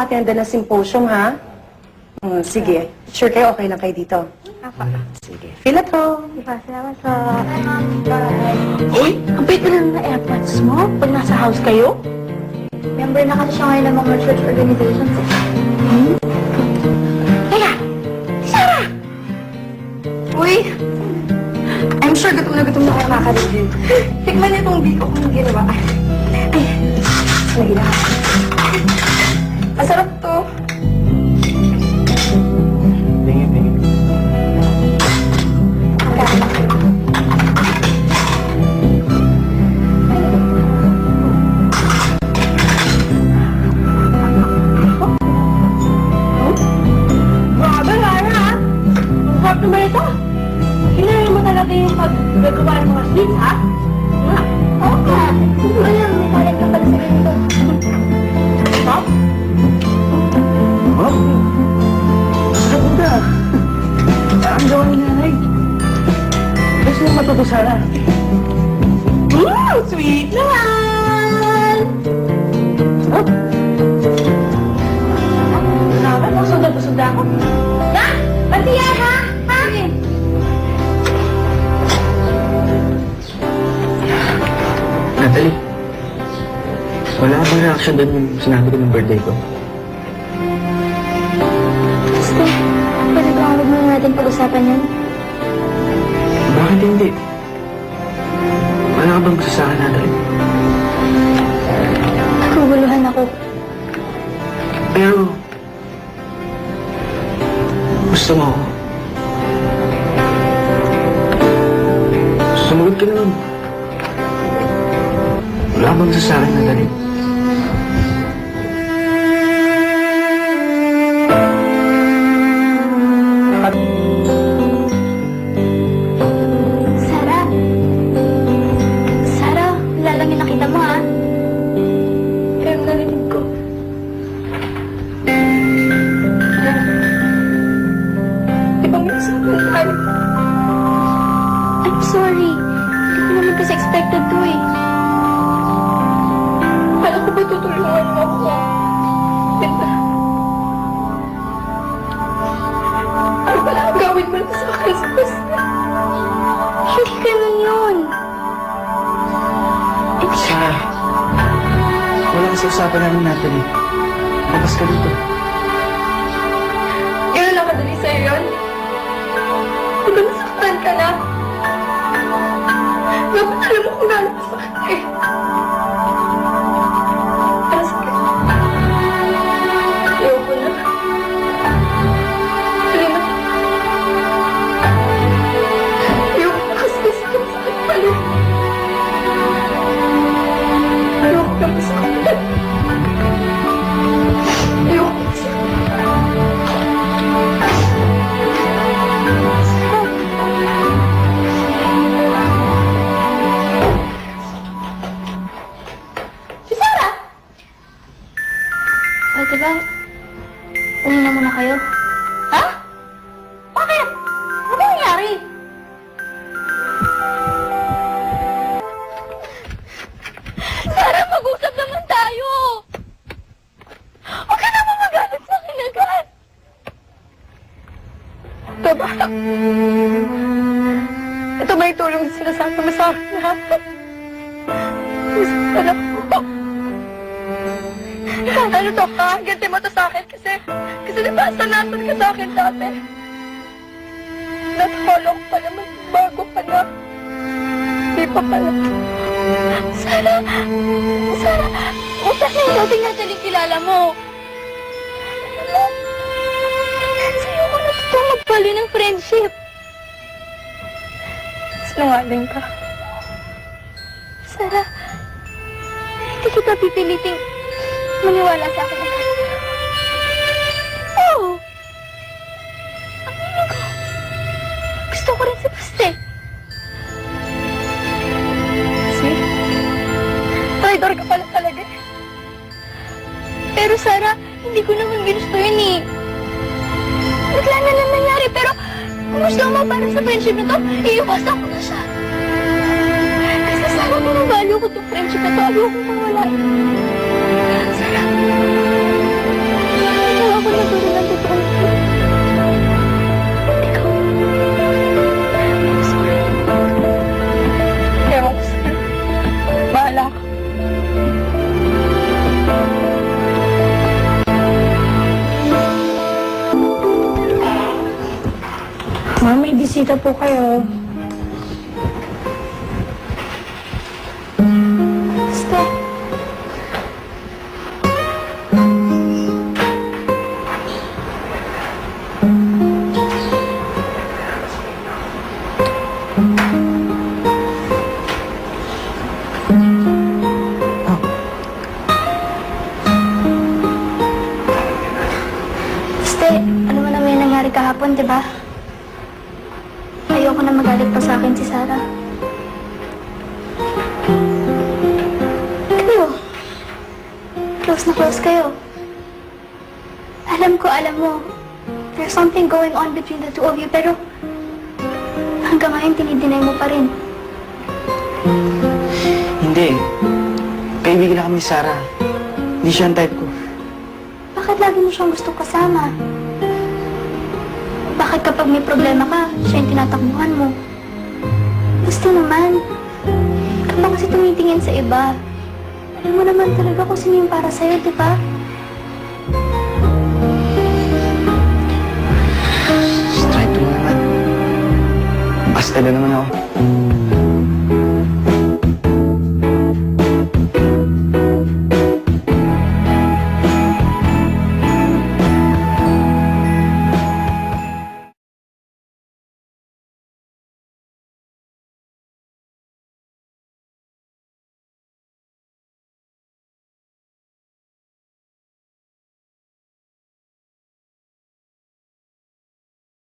mag-a-attend ng symposium, ha? Sige. Sure kayo, okay lang kayo dito? Apa. Sige. Feel at home. Salamat po. Uy! Ang bait na ng AirPods mo pag nasa house kayo. Member na kasi siya ngayon ng mga church organizations. Teka! Sarah! Uy! I'm sure gutom na kayo kaka-review. Tikman niyo itong biko kong ginawa. Ay! Nahila. Masarap to. Gagawa ng mga sweets, ha? Oo ka. Alam, may talent ka pala sa ganito. Ha? Oh? Sarap ka. Ang gawa ni nanay. Gusto mo matuto, Sarah? Sweet naman! Oh? Grabe, masunda ako. Ha? Bantiya, ha? Ha? Natalie, wala ka bang reaction doon yung sinabi ko ng birthday ko? Gusto, pwede ba huwag muna natin pag-usapan yun? Bakit hindi? Wala ka bang gusto sa akin, Natalie? Naguguluhan ako. Pero, gusto mo ako. Sumagot ka naman. Wala bang gusto sa akin, Natalie? Sarah? Sarah, wala lang yung nakita mo, ha? Pero narinig ko. Di ba may sabi tayo? I'm sorry. Hindi ko naman kasi expected to, eh. Kala ko ba tutulungan mo ako? Ganda. Ano pala ang gawin mo sa akin sa basta? Hindi ganun yun. Sarah, wala ka sa usapan namin, Natalie. Labas ka dito. Yun lang madali sa'yo yun? Di ba nasaktan ka na? Dapat alam mo kung gano'n masakit eh. Ang sakit. Ayoko na. Halina. Ayoko na kasi sakit pala. Ayoko na masakit. Ayoko na masakit. Si Sarah! Pwede ba? Uwi na muna kayo. Ha? Bakit? Ano ba nangyari? Sarah, mag-usap naman tayo! Huwag ka naman magalit sa akin agad! Ito ba? Ito ba yung tulong na sinasabi mo sa akin, ha? Gusto na po. Ano to, ha? Ganti mo to sa akin kasi di ba sanasan ka sa akin dati? Natholok pa naman, bago pa na. Di pa pala. Sarah! Sarah! Utak na yun! Tingnan natin yung kilala mo! Sa'yo ko natuto magpali ng friendship! Sinungaling ka. Sarah, hindi kita pipiliting maniwala sa akin. Oo! Aminin ko. Gusto ko rin si Paste. See? Traitor ka pala talaga eh. Pero Sarah, hindi ko naman ginusto yun eh. Bigla na lang nangyari, pero kung gusto mo para sa friendship na to, iiwasan ko na siya. Kasi Sarah, pinag-value ko itong friendship na to. Ayaw ko mawala. Sarah. siguro na totoo ito. Ikaw. I'm sorry. Ewan ko sa'yo. Bahala ka. Ma'am, may bisita po kayo. Stop. Ste, ano mo naman yung nangyari kahapon, di ba? Ayoko na magalit pa sa akin si Sarah. Kayo. Close na close kayo. Alam mo. There's something going on between the two of you, pero hanggang ngayon tinidinay mo pa rin. Hindi. Kaibigan na kami ni Sarah. Hindi siya ang type ko. Bakit lagi mo siyang gustong kasama? Bakit kapag may problema ka, siya yung tinatakbuhan mo? Gusto naman. Ikaw ba kasi tumitingin sa iba? Alam mo naman talaga kung sino yung para sa'yo, di ba? Just try to naman. Basta na naman